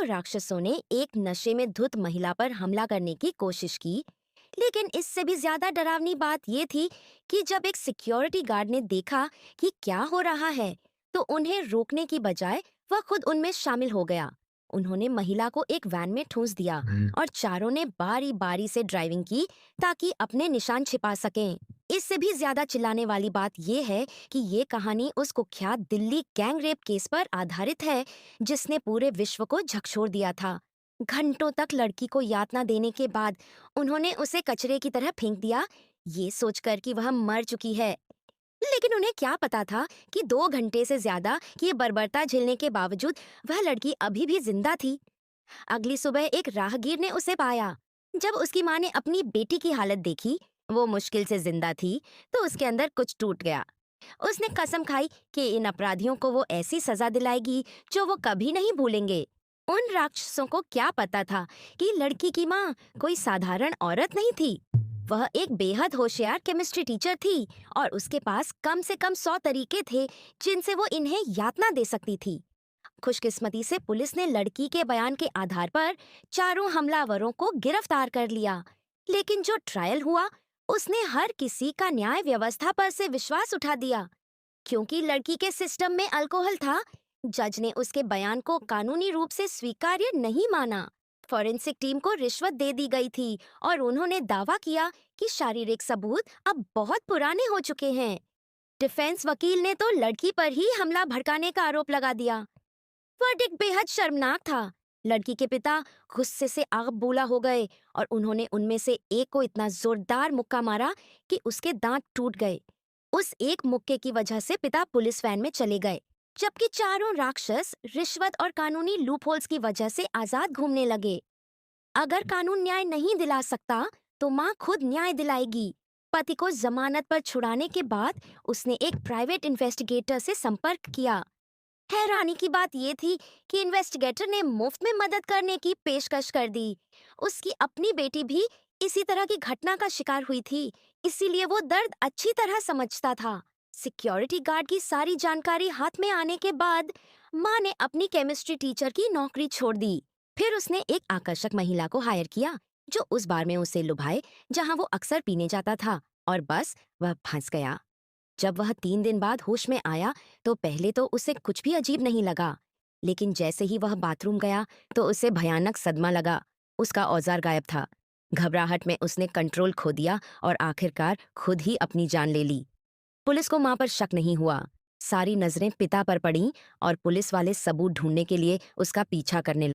राक्षसों ने एक नशे में धुत महिला पर हमला करने की कोशिश की, लेकिन इससे भी ज्यादा डरावनी बात ये थी कि जब एक सिक्योरिटी गार्ड ने देखा कि क्या हो रहा है, तो उन्हें रोकने की बजाय वह खुद उनमें शामिल हो गया। उन्होंने महिला को एक वैन में ठूंस दिया और चारों ने बारी बारी से ड्राइविंग की ताकि अपने निशान छिपा सकें। इससे भी ज्यादा चिल्लाने वाली बात यह है कि ये कहानी उस कुख्यात दिल्ली गैंग रेप केस पर आधारित है, जिसने पूरे विश्व को झकझोर दिया था। घंटों तक लड़की को यातना देने के बाद उन्होंने उसे कचरे की तरह फेंक दिया, ये सोचकर कि वह मर चुकी है। लेकिन उन्हें क्या पता था कि 2 घंटे से ज्यादा की बर्बरता झेलने के बावजूद वह लड़की अभी भी जिंदा थी। अगली सुबह एक राहगीर ने उसे पाया। जब उसकी माँ ने अपनी बेटी की हालत देखी, वो मुश्किल से जिंदा थी, तो उसके अंदर कुछ टूट गया। उसने कसम खाई कि इन अपराधियों को वो ऐसी सजा दिलाएगी जो वो कभी नहीं भूलेंगे। उन राक्षसों को क्या पता था कि लड़की की माँ कोई साधारण औरत नहीं थी। वह एक बेहद होशियार केमिस्ट्री टीचर थी और उसके पास कम से कम 100 तरीके थे जिनसे वो इन्हें यातना दे सकती थी। खुशकिस्मती से पुलिस ने लड़की के बयान के आधार पर चारों हमलावरों को गिरफ्तार कर लिया। लेकिन जो ट्रायल हुआ, उसने हर किसी का न्याय व्यवस्था पर से विश्वास उठा दिया। क्योंकि लड़की के सिस्टम में अल्कोहल था, जज ने उसके बयान को कानूनी रूप से स्वीकार्य नहीं माना। फॉरेंसिक टीम को रिश्वत दे दी गई थी और उन्होंने दावा किया कि शारीरिक सबूत अब बहुत पुराने हो चुके हैं। डिफेंस वकील ने तो लड़की पर ही हमला भड़काने का आरोप लगा दिया। वर्डिक्ट बेहद शर्मनाक था। लड़की के पिता गुस्से से आग बूला हो गए और उन्होंने उनमें से एक को इतना जोरदार मुक्का मारा कि उसके दांत टूट गए। उस एक मुक्के की वजह से पिता पुलिस वैन में चले गए, जबकि चारों राक्षस रिश्वत और कानूनी लूपहोल्स की वजह से आजाद घूमने लगे। अगर कानून न्याय नहीं दिला सकता, तो माँ खुद न्याय दिलाएगी। पति को जमानत पर छुड़ाने के बाद उसने एक प्राइवेट इन्वेस्टिगेटर से संपर्क किया। हैरानी की बात ये थी कि इन्वेस्टिगेटर ने मुफ्त में मदद करने की पेशकश कर दी। उसकी अपनी बेटी भी इसी तरह की घटना का शिकार हुई थी, इसीलिए वो दर्द अच्छी तरह समझता था। सिक्योरिटी गार्ड की सारी जानकारी हाथ में आने के बाद माँ ने अपनी केमिस्ट्री टीचर की नौकरी छोड़ दी। फिर उसने एक आकर्षक महिला को हायर किया जो उस बार में उसे लुभाए जहाँ वो अक्सर पीने जाता था, और बस वह फंस गया। जब वह 3 दिन बाद होश में आया, तो पहले तो उसे कुछ भी अजीब नहीं लगा, लेकिन जैसे ही वह बाथरूम गया तो उसे भयानक सदमा लगा। उसका औजार गायब था। घबराहट में उसने कंट्रोल खो दिया और आखिरकार खुद ही अपनी जान ले ली। पुलिस को मां पर शक नहीं हुआ। सारी नजरें पिता पर पड़ीं और पुलिस वाले सबूत ढूंढने के लिए उसका पीछा करने